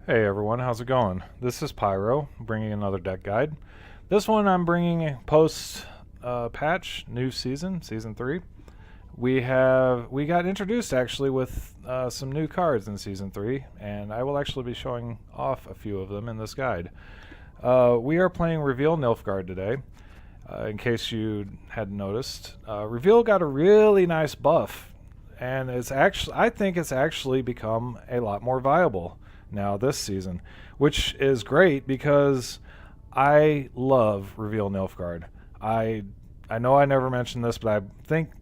Hey everyone, how's it going? This is Pyro, bringing another deck guide. This one I'm bringing post patch, new season 3. We got introduced actually with some new cards in season 3, and I will actually be showing off a few of them in this guide. We are playing Reveal Nilfgaard today. In case you hadn't noticed, Reveal got a really nice buff, and I think it's actually become a lot more viable now this season, which is great because I love Reveal Nilfgaard. I know I never mentioned this, but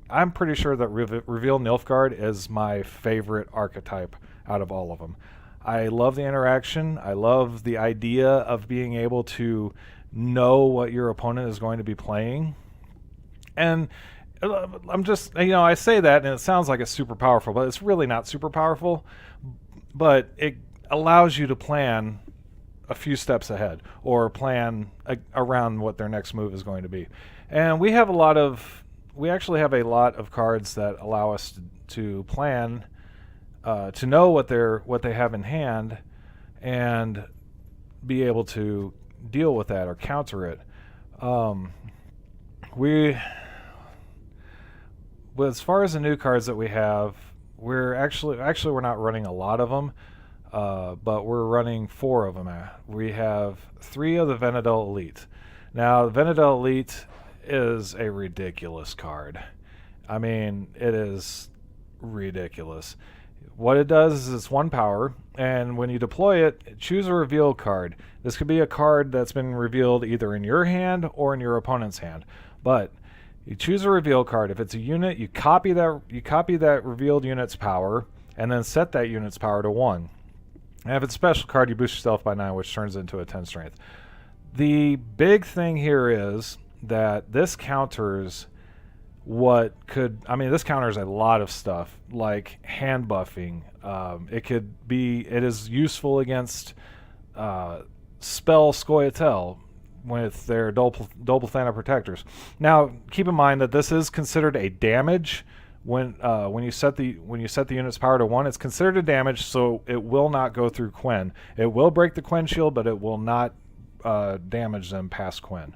I'm pretty sure that Reveal Nilfgaard is my favorite archetype out of all of them. I love the interaction. I love the idea of being able to know what your opponent is going to be playing. And I'm just, I say that and it sounds like it's super powerful, but it's really not super powerful. But it allows you to plan a few steps ahead or plan around what their next move is going to be. And we actually have a lot of cards that allow us to plan, to know what they have in hand and be able to deal with that or counter it. As far as the new cards that we have, we're not running a lot of them. But we're running 4 of them. We have 3 of the Vanadel Elite. Now, the Vanadel Elite is a ridiculous card. I mean, it is ridiculous. What it does is it's 1 power, and when you deploy it, choose a reveal card. This could be a card that's been revealed either in your hand or in your opponent's hand. But you choose a reveal card. If it's a unit, you copy that revealed unit's power, and then set that unit's power to 1. And if it's a special card, you boost yourself by 9, which turns into a 10 strength. The big thing here is that this counters this counters a lot of stuff, like hand buffing. It is useful against Spell Scoia'tael with their Doblethana Protectors. Now, keep in mind that this is considered a damage. When you set the unit's power to 1, it's considered a damage, so it will not go through Quen. It will break the Quen shield, but it will not damage them past Quen.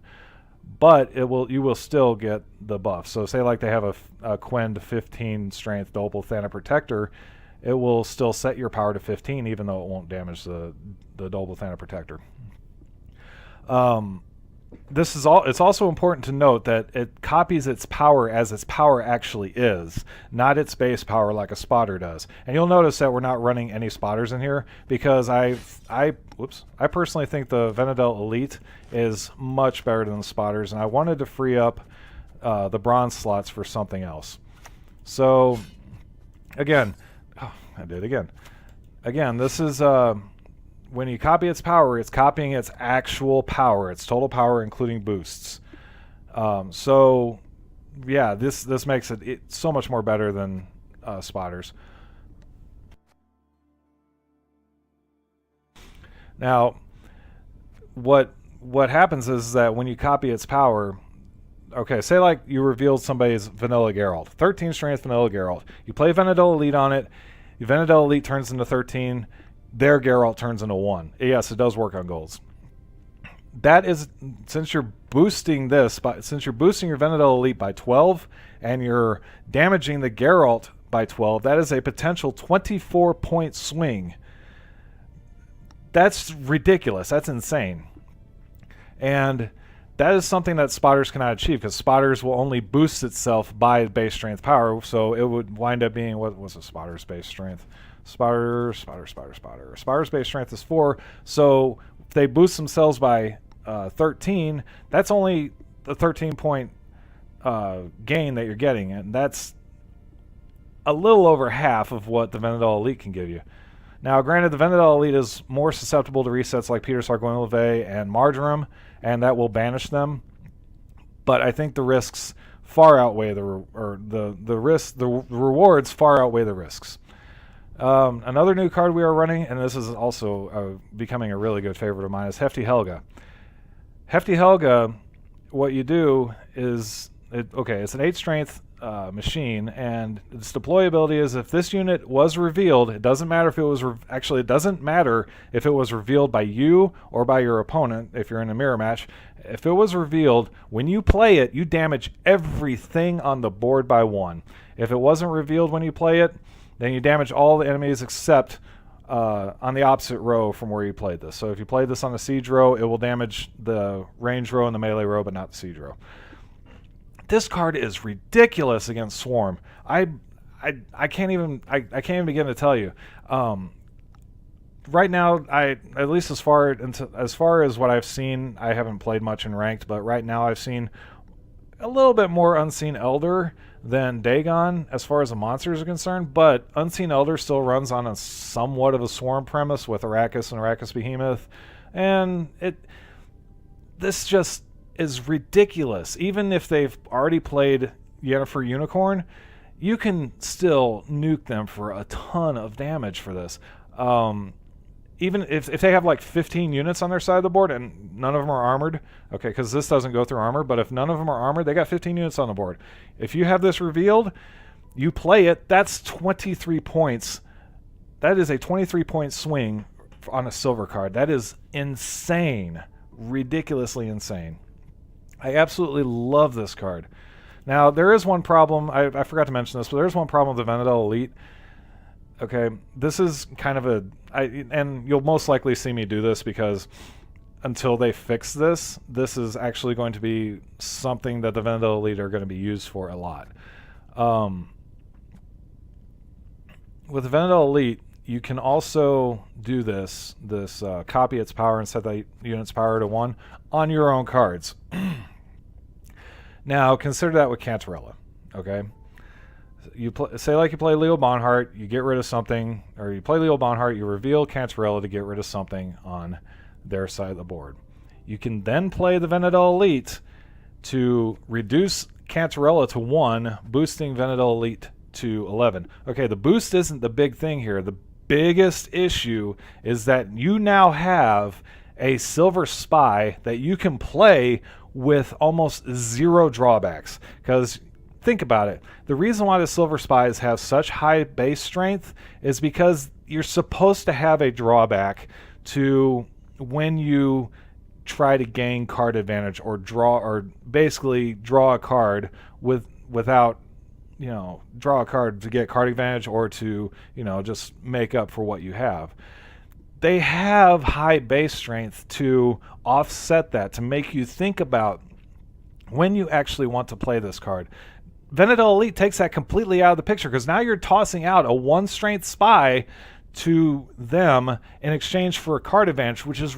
But you will still get the buff. So say like they have a Quen to 15 strength Doblethana Protector, it will still set your power to 15, even though it won't damage the Doblethana Protector. It's also important to note that it copies its power as its power actually is, not its base power like a spotter does. And you'll notice that we're not running any spotters in here because I personally think the Vanadel Elite is much better than the spotters, and I wanted to free up the bronze slots for something else. So again, this is when you copy its power, it's copying its actual power, its total power, including boosts. So, yeah, this makes it so much more better than spotters. Now, what happens is that when you copy its power, okay, say like you revealed somebody's Vanilla Geralt, 13 strength Vanilla Geralt. You play Vanadel Elite on it. Your Vanadel Elite turns into 13. Their Geralt turns into 1. Yes, it does work on golds. That is, since you're boosting your Vanadel Elite by 12 and you're damaging the Geralt by 12, that is a potential 24-point swing. That's ridiculous. That's insane. And that is something that spotters cannot achieve, because spotters will only boost itself by base strength power, so it would wind up being, what was a spotter's base strength? Spotter's base strength is 4, so if they boost themselves by 13, that's only the 13-point gain that you're getting, and that's a little over half of what the Vanadel Elite can give you. Now, granted, the Vanadel Elite is more susceptible to resets like Peter Sargon-Levay and Marjoram, and that will banish them, but I think the risks far outweigh the rewards far outweigh the risks. Another new card we are running, and this is also becoming a really good favorite of mine, is Hefty Helga. Hefty Helga, what you do is, it's an 8 strength machine, and its deployability is if this unit was revealed, it doesn't matter if it was actually it doesn't matter if it was revealed by you or by your opponent if you're in a mirror match. If it was revealed, when you play it, you damage everything on the board by 1. If it wasn't revealed when you play it, then you damage all the enemies except on the opposite row from where you played this. So if you played this on the siege row, it will damage the range row and the melee row, but not the siege row. This card is ridiculous against Swarm. I can't even begin to tell you. Right now, at least as far as what I've seen, I haven't played much in ranked, but right now I've seen a little bit more Unseen Elder than Dagon as far as the monsters are concerned, but Unseen Elder still runs on a somewhat of a Swarm premise with Arrakis and Arrakis Behemoth, and this just is ridiculous. Even if they've already played Yennefer Unicorn, you can still nuke them for a ton of damage for this. Even if they have like 15 units on their side of the board and none of them are armored, okay, because this doesn't go through armor, but if none of them are armored, they got 15 units on the board. If you have this revealed, you play it, that's 23 points. That is a 23-point swing on a silver card. That is insane. Ridiculously insane. I absolutely love this card. Now, there is one problem. I forgot to mention this, but there's one problem with the Vanadel Elite. Okay, this is kind of and you'll most likely see me do this because until they fix this, this is actually going to be something that the Vanadel Elite are going to be used for a lot. With the Vanadel Elite, you can also do this copy its power and set that unit's power to 1 on your own cards. Now, consider that with Cantarella, okay? You say like you play Leo Bonhart, you get rid of something, or you play Leo Bonhart, you reveal Cantarella to get rid of something on their side of the board. You can then play the Vanadel Elite to reduce Cantarella to 1, boosting Vanadel Elite to 11. Okay, the boost isn't the big thing here. The biggest issue is that you now have a silver spy that you can play with almost 0 drawbacks. Because think about it. The reason why the silver spies have such high base strength is because you're supposed to have a drawback to when you try to gain card advantage or basically draw a card without draw a card to get card advantage or to just make up for what you have. They have high base strength to offset that, to make you think about when you actually want to play this card. Vanadel Elite takes that completely out of the picture because now you're tossing out a 1 strength spy to them in exchange for a card advantage, which is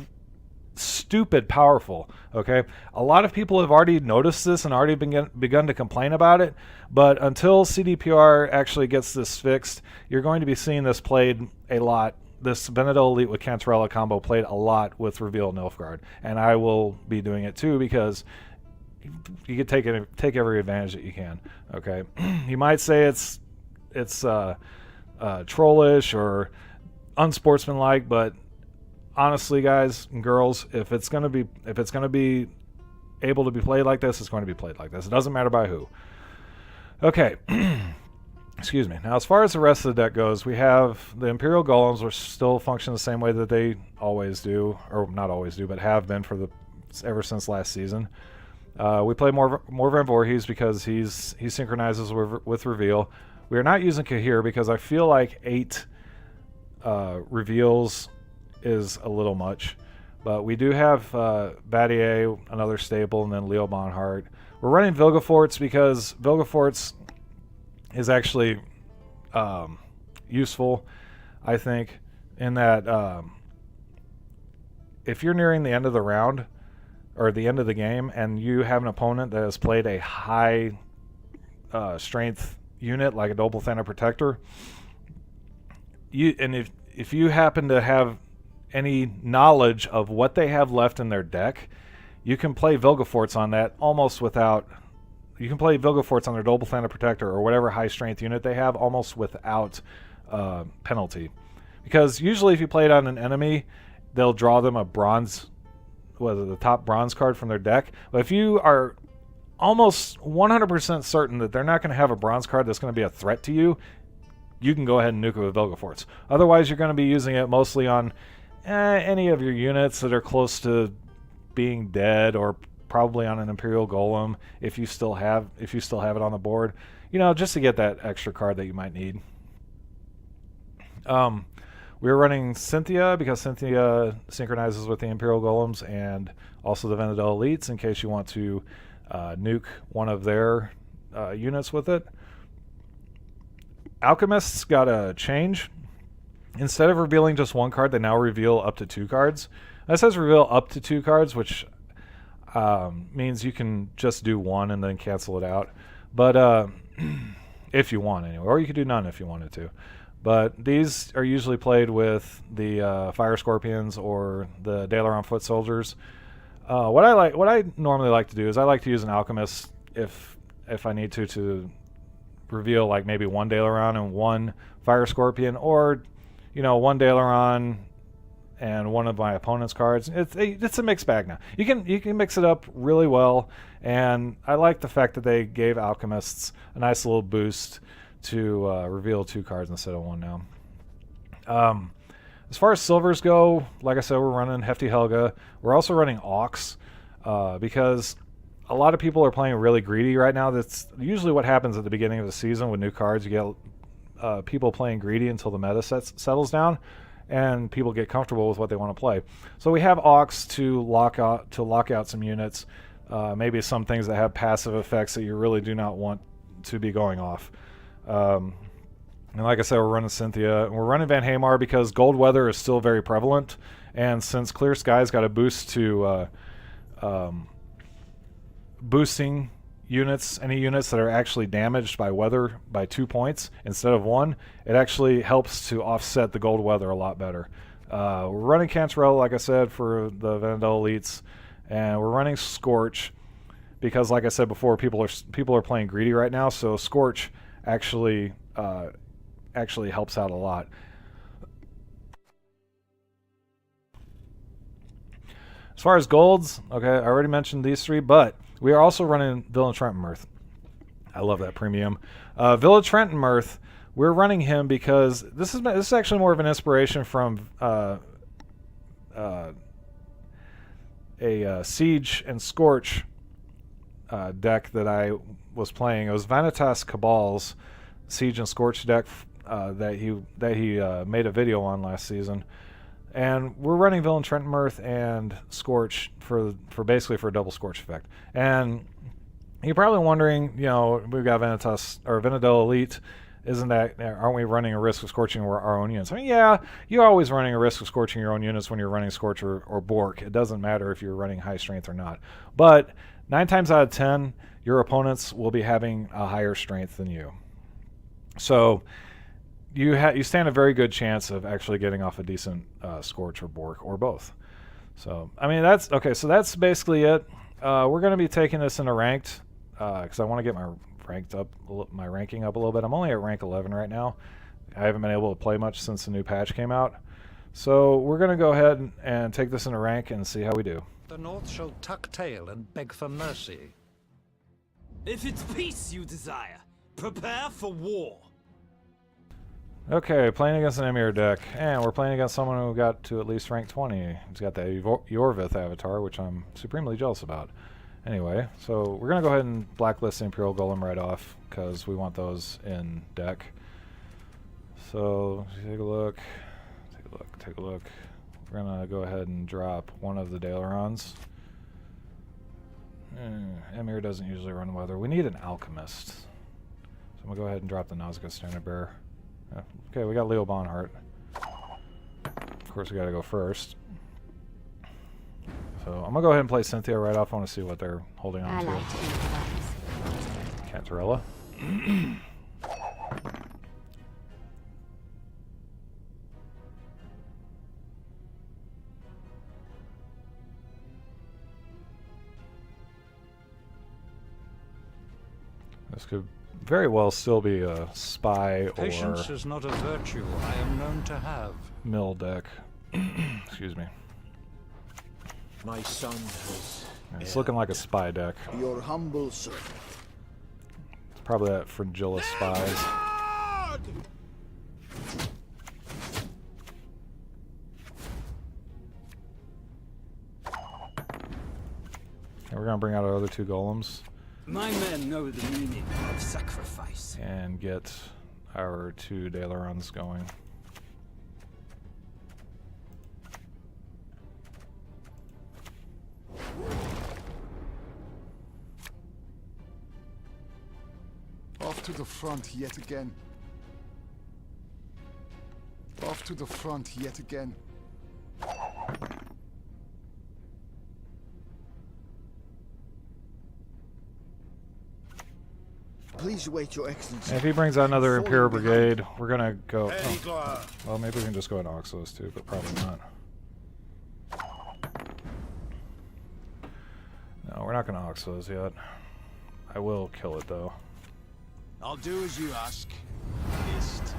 stupid powerful. Okay, a lot of people have already noticed this and already begun to complain about it, but until CDPR actually gets this fixed, you're going to be seeing this played a lot. This Vanadel Elite with Cantarella combo played a lot with Reveal Nilfgaard, and I will be doing it too because you can take every advantage that you can. Okay, you might say it's trollish or unsportsmanlike, but honestly, guys and girls, if it's gonna be able to be played like this, it's going to be played like this. It doesn't matter by who. Okay. Excuse me. Now, as far as the rest of the deck goes, we have the Imperial Golems, which still function the same way that they always do, or not always do, but have been ever since last season. We play more Van Voorhees because he synchronizes with Reveal. We are not using Kahir because I feel like 8 reveals is a little much. But we do have Battier, another staple, and then Leo Bonhart. We're running Vilgefortz because Vilgefortz is actually useful, I think, in that if you're nearing the end of the round or the end of the game and you have an opponent that has played a high strength unit like a Double Thana Protector, if you happen to have any knowledge of what they have left in their deck, you can play Vilgefortz on that almost without. You can play Vilgefortz on their Double Thana Protector or whatever high strength unit they have almost without penalty. Because usually if you play it on an enemy, they'll draw them a bronze, the top bronze card from their deck. But if you are almost 100% certain that they're not going to have a bronze card that's going to be a threat to you, you can go ahead and nuke it with Vilgefortz. Otherwise, you're going to be using it mostly on any of your units that are close to being dead, or probably on an Imperial Golem if you still have it on the board. You know, just to get that extra card that you might need. We were running Cynthia because Cynthia synchronizes with the Imperial Golems and also the Venadel Elites in case you want to nuke one of their units with it. Alchemists got a change. Instead of revealing just one card, they now reveal up to 2 cards. That says reveal up to 2 cards, which means you can just do one and then cancel it out. But if you want anyway, or you could do none if you wanted to. But these are usually played with the Fire Scorpions or the Dalaran Foot Soldiers. What I normally like to do is I like to use an Alchemist if I need to reveal like maybe 1 Dalaran and 1 Fire Scorpion, or you know, 1 Dalaran and one of my opponent's cards. It's a mixed bag now. You can mix it up really well, and I like the fact that they gave Alchemists a nice little boost to reveal 2 cards instead of 1 now. As far as silvers go, like I said, we're running Hefty Helga. We're also running Aux because a lot of people are playing really greedy right now. That's usually what happens at the beginning of the season with new cards. You get people playing greedy until the meta settles down and people get comfortable with what they want to play. So we have Aux to lock out some units, maybe some things that have passive effects that you really do not want to be going off. And like I said, we're running Cynthia, and we're running Van Hamar because Gold Weather is still very prevalent, and since Clear Sky's got a boost to boosting units, any units that are actually damaged by weather by 2 points instead of 1, it actually helps to offset the Gold Weather a lot better. We're running Cantrell, like I said, for the Venadel Elites, and we're running Scorch because, like I said before, people are playing greedy right now, so Scorch actually helps out a lot. As far as golds, okay, I already mentioned these 3, but we are also running Villa Trenton-Mirth. I love that premium. Villa Trenton-Mirth, we're running him because this is actually more of an inspiration from a Siege and Scorch deck that I was playing. It was Vanitas Cabal's Siege and Scorch deck that he made a video on last season. And we're running Villain Trenton-Mirth and Scorch for basically for a double Scorch effect. And you're probably wondering, you know, we've got Vanitas or Venadel Elite. Aren't we running a risk of scorching our own units? I mean, yeah, you're always running a risk of scorching your own units when you're running Scorch or Bork. It doesn't matter if you're running high strength or not. But 9 times out of 10, your opponents will be having a higher strength than you. So you stand a very good chance of actually getting off a decent Scorch or Bork or both. So I mean that's okay. So that's basically it. We're going to be taking this into ranked because I want to get my ranking up a little bit. I'm only at rank 11 right now. I haven't been able to play much since the new patch came out. So we're going to go ahead and take this into rank and see how we do. The North shall tuck tail and beg for mercy. If it's peace you desire, prepare for war. Okay, playing against an Emir deck, and we're playing against someone who got to at least rank 20. He's got the Yorvith avatar, which I'm supremely jealous about. Anyway, so we're going to go ahead and blacklist the Imperial Golem right off, because we want those in deck. So, take a look. We're going to go ahead and drop one of the Dalarons. Emir doesn't usually run weather. We need an Alchemist. So I'm going to go ahead and drop the Nausicaa Standard Bearer. Okay, we got Leo Bonhart. Of course, we got to go first. So I'm gonna go ahead and play Cynthia right off. I want to see what they're holding on to. Cantarella. This could very well still be a spy or Patience is not a virtue I am known to have. Mill deck. Excuse me. My son has It's looking like a spy deck. Your humble servant. It's probably that Fragilla Spies. And we're gonna bring out our other 2 golems My men know the meaning of sacrifice. and get our 2 Dalerons going. Off to the front yet again. Off to the front yet again. Please wait, Your Excellency. And if he brings out another I'm Imperial falling behind. Brigade, we're gonna go. Oh, well, maybe we can just go into Oxos too, but probably not. No, we're not gonna Oxos yet. I will kill it though. I'll do as you ask. This time.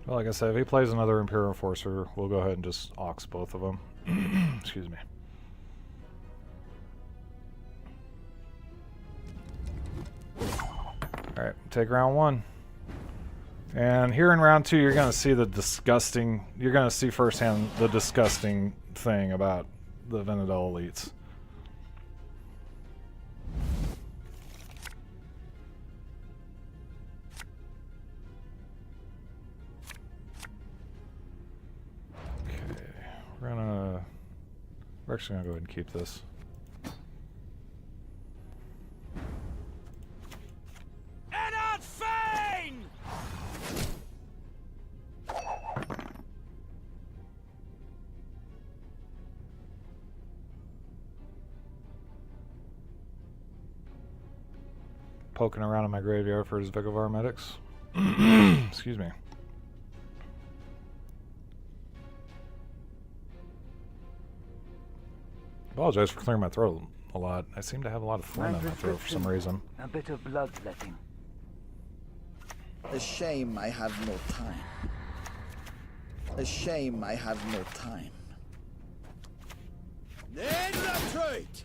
Well, like I said, if he plays another Imperial Enforcer, we'll go ahead and just Ox both of them. Excuse me. Alright, take round 1. And here in round 2, you're going to see the disgusting... You're going to see firsthand the disgusting thing about the Venedal elites. We're actually gonna go ahead and keep this. Ennard Fane! Poking around in my graveyard for his Vigovar medics. Excuse me. Apologize for clearing my throat a lot. I seem to have a lot of phlegm in my throat for some reason. A bit of bloodletting. A shame I have no time. A shame I have no time. Retreat!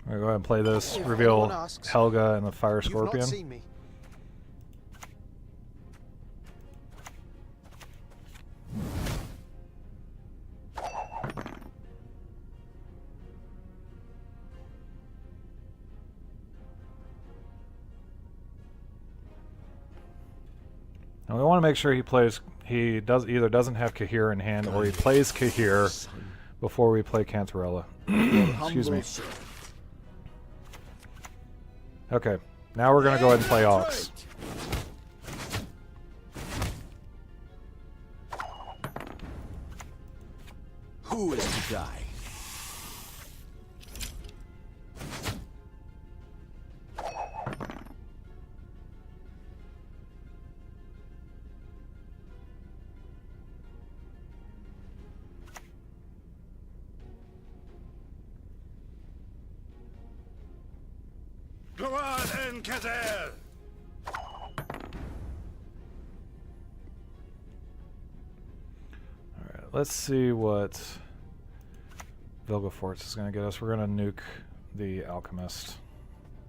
I'm gonna go ahead and play this. Reveal Helga and the Fire Scorpion. Me. And we want to make sure he either doesn't have Kahir in hand or he plays Kahir before we play Cantarella. Excuse me. Okay, now we're gonna go ahead and play Ox. Who is to die? Gwent and Kazer! Alright, let's see what Vilgefortz is going to get us. We're going to nuke the Alchemist.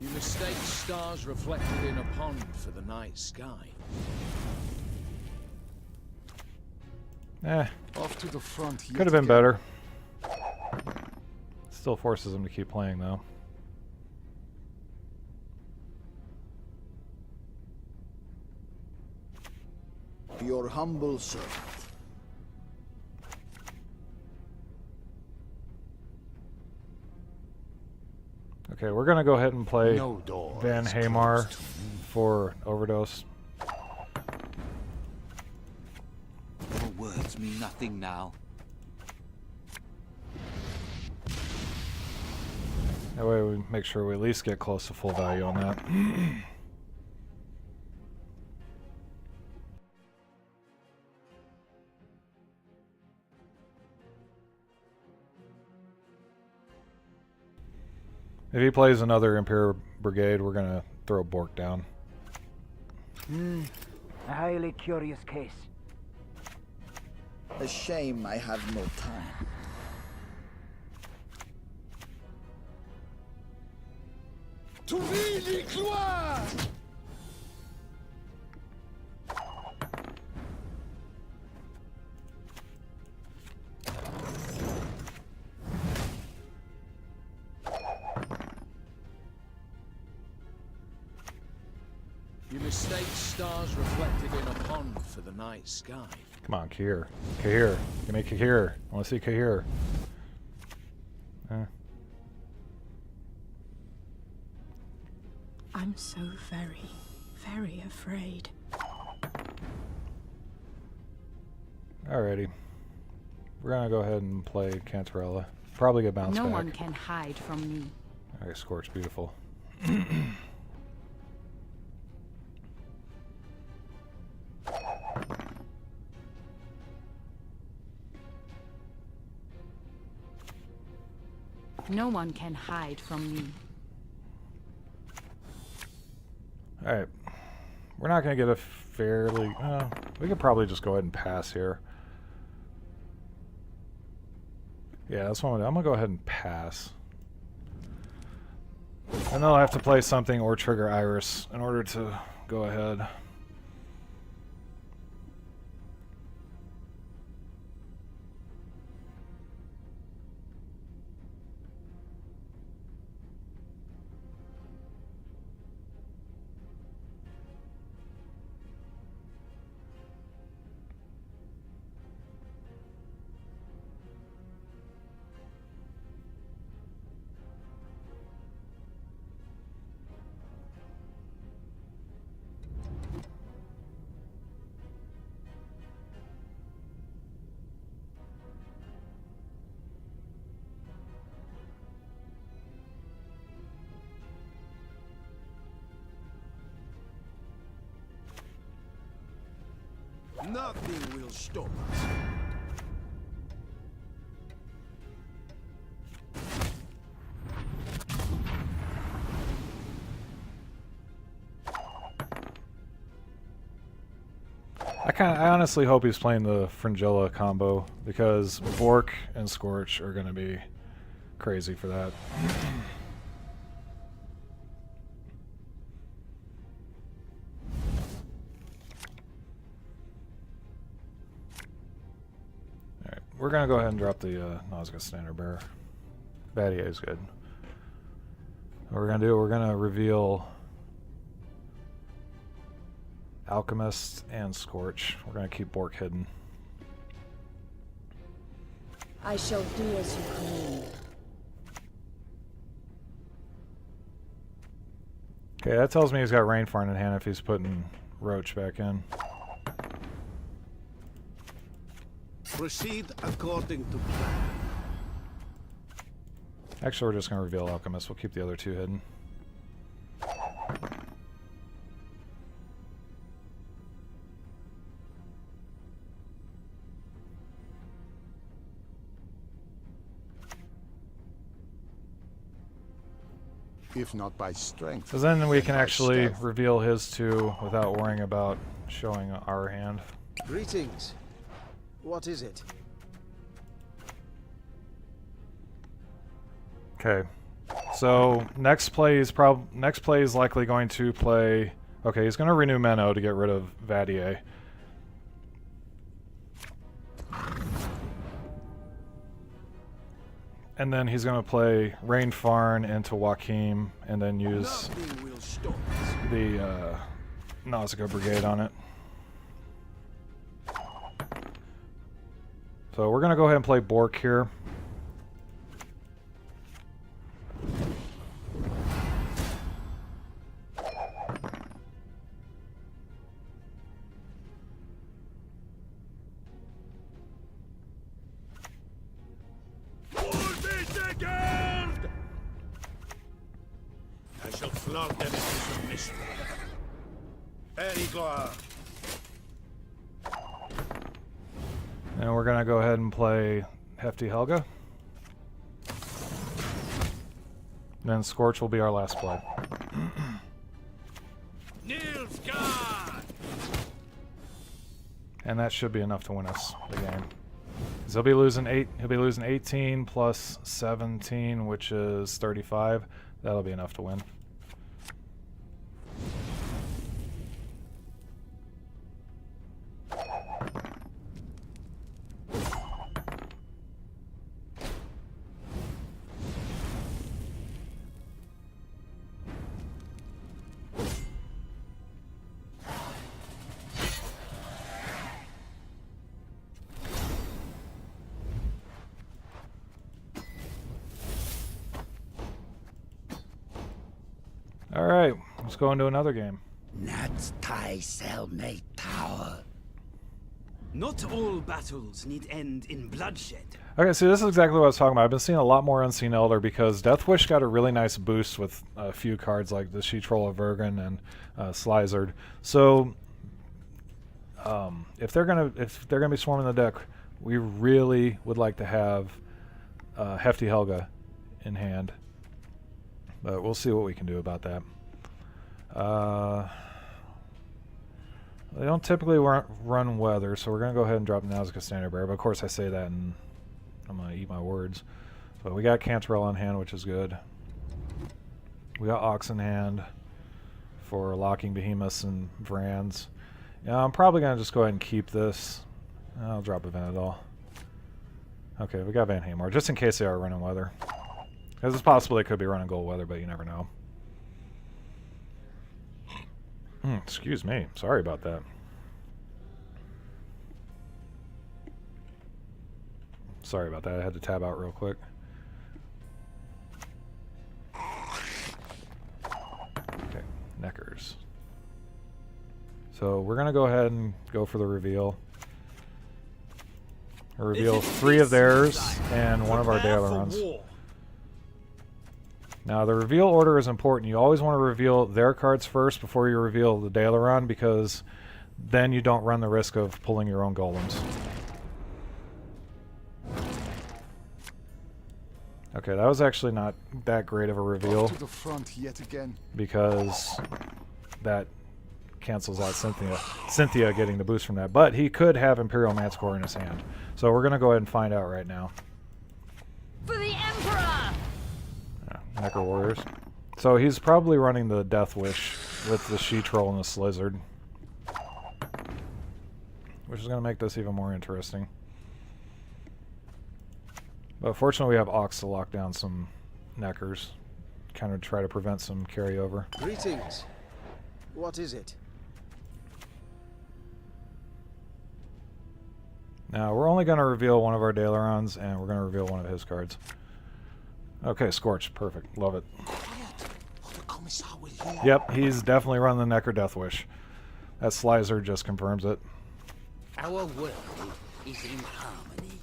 You mistake stars reflected in a pond for the night sky. Off to the front. Could have been better. Still forces him to keep playing though. Your humble servant. Okay, we're gonna go ahead and play No door Van is Hamar closed to me. for Overdose. me nothing now. That way we make sure we at least get close to full value on that. If he plays another Imperial Brigade, we're gonna throw Bork down. A highly curious case. A shame I have no time. To Reveal Nilfgaard! You mistake stars reflected in a pond for the night sky. Come on, Kahir. Kahir. Give me Kahir. I want to see Kahir. I'm so very, very afraid. Alrighty. We're gonna go ahead and play Cantarella. Probably get bounced No back. one can hide from me. Alright, Scorch, beautiful. No one can hide from me. Alright. We're not going to get a fairly... we could probably just go ahead and pass here. Yeah, that's what I'm going to go ahead and pass. And then I'll have to play something or trigger Iris in order to go ahead. Nothing will stop us. I honestly hope he's playing the Fringilla combo, because Bork and Scorch are going to be crazy for that. Alright, we're going to go ahead and drop the Nazgûl Standard Bearer. Vadier is good. What we're going to do, we're going to reveal Alchemist and Scorch. We're going to keep Bork hidden. I shall do as you command. Okay, that tells me he's got Rainfarn in hand if he's putting Roach back in. Proceed according to plan. Actually, we're just going to reveal Alchemist. We'll keep the other two hidden. If not by strength. So then we can by actually stealth. reveal his two without worrying about showing our hand. Greetings. What is it? Okay. So next play is likely going to play. Okay, he's going to renew Menno to get rid of Vadier. And then he's going to play Rainfarn into Joachim and then use Nothing will stop us. the Nausicaa Brigade on it. So we're going to go ahead and play Bork here. lull them into submission. Very glad. And we're going to go ahead and play Hefty Helga. Then Scorch will be our last play. Nilfgaard! And that should be enough to win us the game. 'Cause he'll be losing 18 plus 17, which is 35. That'll be enough to win. All right, let's go into another game. Nats tie cellmate tower. Not all battles need end in bloodshed. Okay, so this is exactly what I was talking about. I've been seeing a lot more Unseen Elder because Deathwish got a really nice boost with a few cards like the She-Troll of Vergen and Slyzard. So if they're gonna be swarming the deck, we really would like to have Hefty Helga in hand. But we'll see what we can do about that. They don't typically run weather, so we're going to go ahead and drop Nausicaa Standard Bearer. But of course I say that and I'm going to eat my words. But we got Cantrell on hand, which is good. We got Ox in hand for locking Behemoths and Vrans. Yeah, I'm probably going to just go ahead and keep this. I'll drop a Venedal. Okay, we got Van Hamar, just in case they are running weather. Because it's possible they could be running gold weather, but you never know. Excuse me. Sorry about that. Sorry about that. I had to tab out real quick. Okay, Neckers. So we're going to go ahead and go for the reveal. Reveal 3 of theirs and 1 of our Daelerons. Now, the reveal order is important. You always want to reveal their cards first before you reveal the Daeleron, because then you don't run the risk of pulling your own golems. Okay, that was actually not that great of a reveal. To the front yet again. Because that cancels out Cynthia getting the boost from that. But he could have Imperial Manticore in his hand. So we're going to go ahead and find out right now. For the Emperor! Necker Warriors. So he's probably running the Death Wish with the She-Troll and the Slyzard, which is going to make this even more interesting. But fortunately we have Ox to lock down some Neckers, kind of try to prevent some carryover. Greetings. What is it? Now we're only going to reveal 1 of our Daelerons, and we're going to reveal 1 of his cards. Okay, Scorch. Perfect. Love it. Yep, he's definitely running the Necker Death Wish. That Slyzer just confirms it. Our world is in harmony.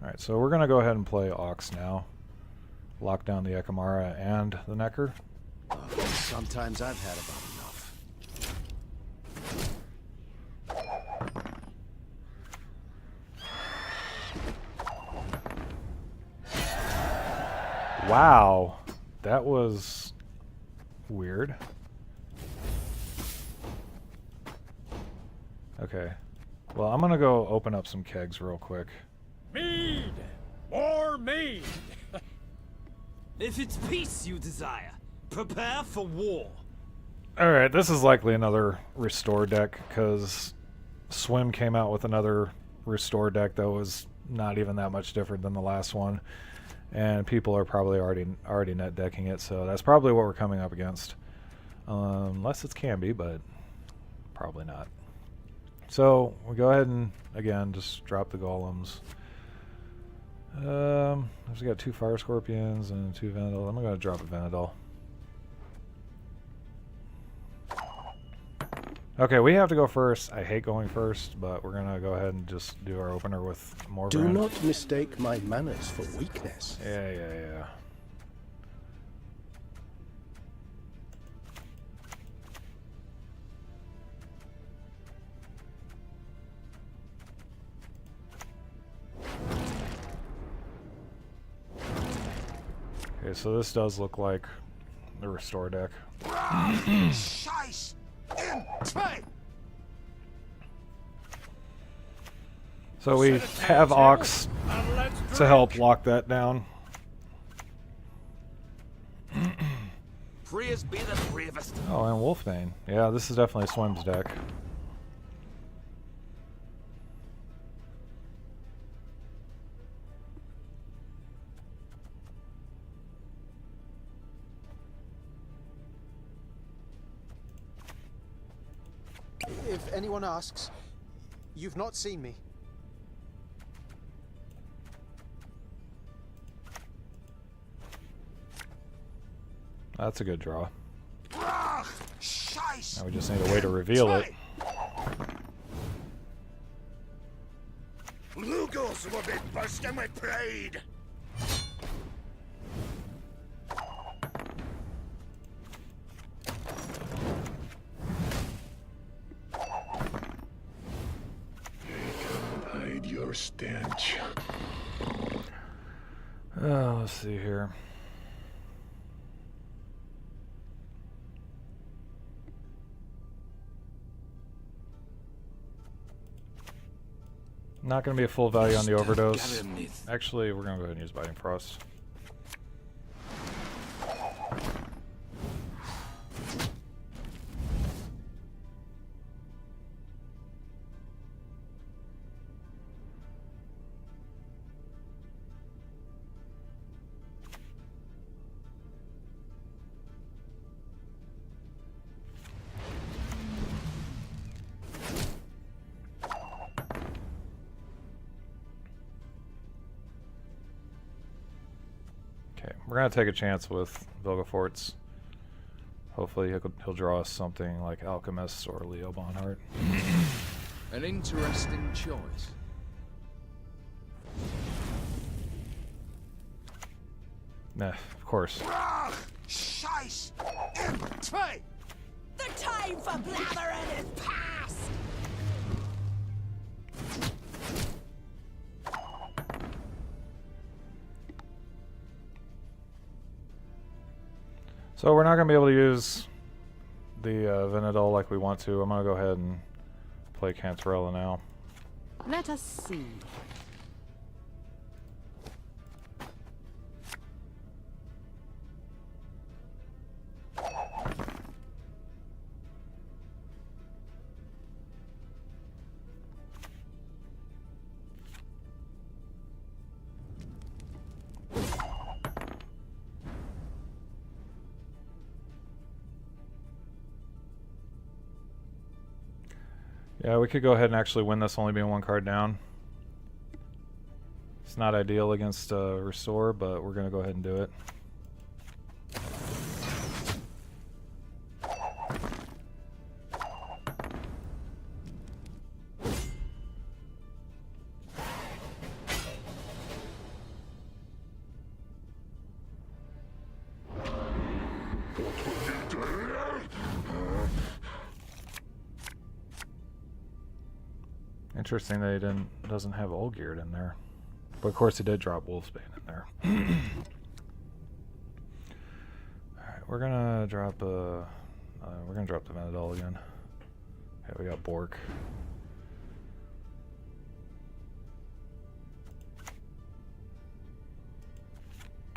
Alright, so we're going to go ahead and play Ox now. Lock down the Ekamara and the Necker. Sometimes I've had about enough. Wow, that was weird. Okay, well, I'm gonna go open up some kegs real quick. Mead! More mead! If it's peace you desire, prepare for war. Alright, this is likely another restore deck, because Swim came out with another restore deck that was not even that much different than the last one. And people are probably already net decking it, so that's probably what we're coming up against. Unless it's Camby, but probably not. So we go ahead and again just drop the golems. I've got 2 Fire Scorpions and 2 Venedal. I'm gonna drop a Venedal. Okay, we have to go first. I hate going first, but we're gonna go ahead and just do our opener with more. Do not mistake my manners for weakness. Yeah. Okay, so this does look like the restore deck. So we have Ox to help lock that down. Freest be the bravest. Oh, and Wolfbane. Yeah, this is definitely Swim's deck. If anyone asks, you've not seen me. That's a good draw. Now we just need a way to reveal it. Lugos will be bursting with pride. Hide your stench. Let's see here. Not going to be a full value on the overdose. Actually, we're going to go ahead and use Biting Frost. We're going to take a chance with Vilgefortz. Hopefully he'll draw us something like Alchemist or Leo Bonhart. An interesting choice. Nah, of course. The time for blathering is past! So we're not going to be able to use the Venedal like we want to. I'm going to go ahead and play Cantarella now. Let us see. Yeah, we could go ahead and actually win this only being one card down. It's not ideal against Restore, but we're going to go ahead and do it. Interesting that he doesn't have Olgierd in there. But of course he did drop Wolfsbane in there. Alright, we're gonna drop the Venedal again. Okay, we got Bork.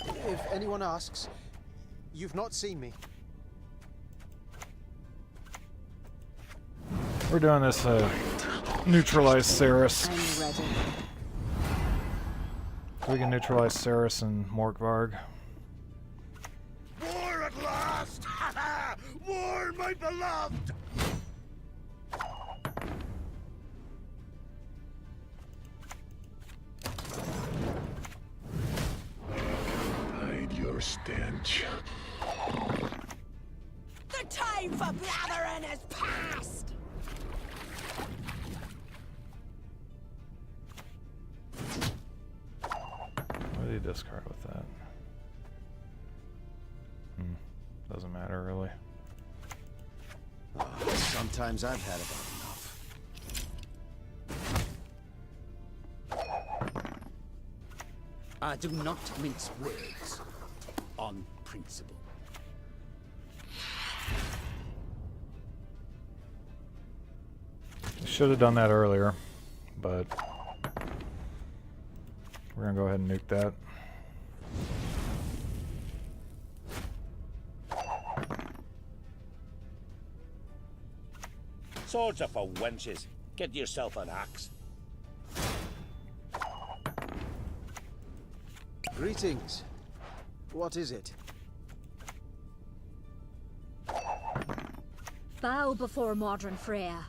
If anyone asks, you've not seen me. We're doing this neutralize Ceres. I'm ready. So we can neutralize Ceres and Morkvarg. War at last! Ha ha! War, my beloved! Hide your stench. The time for blathering is past! discard with that? Doesn't matter really. Sometimes I've had about enough. I do not mince words. On principle. Should have done that earlier, but we're gonna go ahead and nuke that. Swords are for wenches. Get yourself an axe. Greetings. What is it? Bow before modern Freya.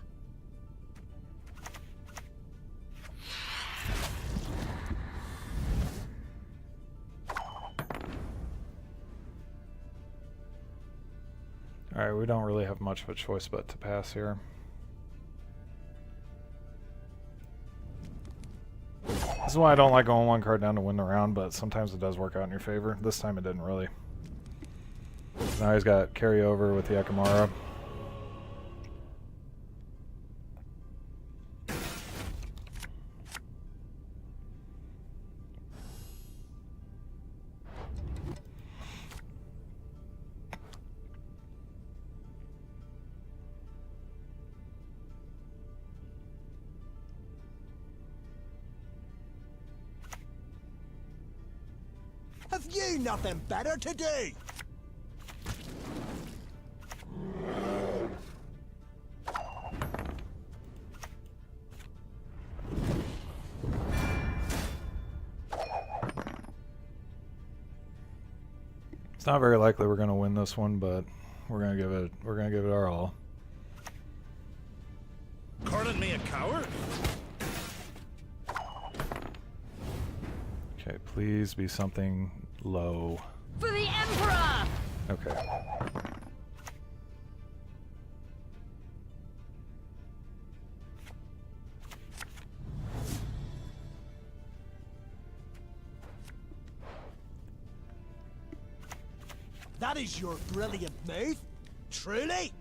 Alright, we don't really have much of a choice but to pass here. This is why I don't like going one card down to win the round, but sometimes it does work out in your favor. This time it didn't really. Now he's got carryover with the Ekamara. Have you nothing better to do? It's not very likely we're going to win this one, but we're going to give it our all. Calling me a coward? Okay, please be something low. For the Emperor! Okay. That is your brilliant move? Truly?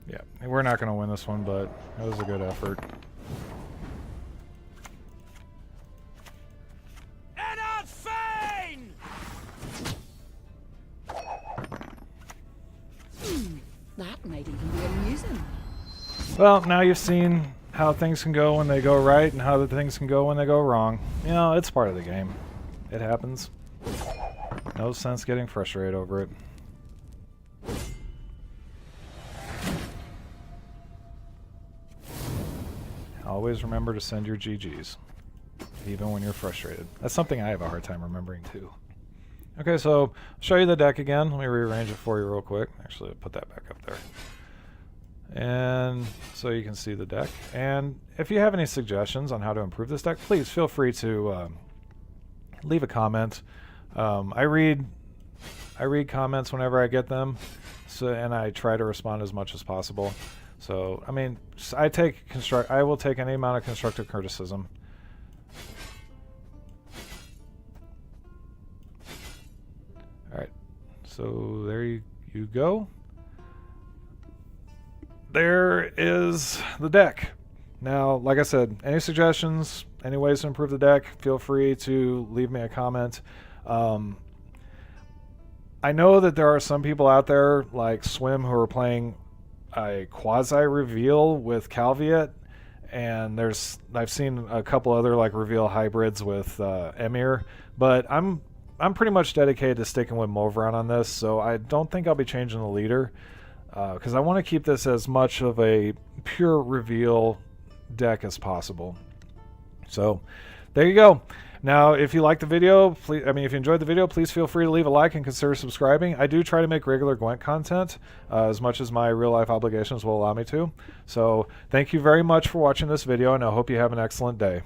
Yeah, we're not going to win this one, but that was a good effort. That might even be amusing. Well, now you've seen how things can go when they go right and how the things can go when they go wrong. You know, it's part of the game. It happens. No sense getting frustrated over it. Always remember to send your GGs, even when you're frustrated. That's something I have a hard time remembering too. Okay, so I'll show you the deck again. Let me rearrange it for you real quick. Actually, I'll put that back up there. And so you can see the deck. And if you have any suggestions on how to improve this deck, please feel free to leave a comment. I read comments whenever I get them, and I try to respond as much as possible. So, I mean, I will take any amount of constructive criticism. Alright, so there you go. There is the deck. Now, like I said, any suggestions, any ways to improve the deck, feel free to leave me a comment. I know that there are some people out there, like Swim, who are playing a quasi-reveal with Calviet, and I've seen a couple other like reveal hybrids with Emir, but I'm pretty much dedicated to sticking with Movron on this, so I don't think I'll be changing the leader, because I want to keep this as much of a pure reveal deck as possible. So there you go. Now, if you like the video, if you enjoyed the video, please feel free to leave a like and consider subscribing. I do try to make regular Gwent content as much as my real-life obligations will allow me to. So thank you very much for watching this video, and I hope you have an excellent day.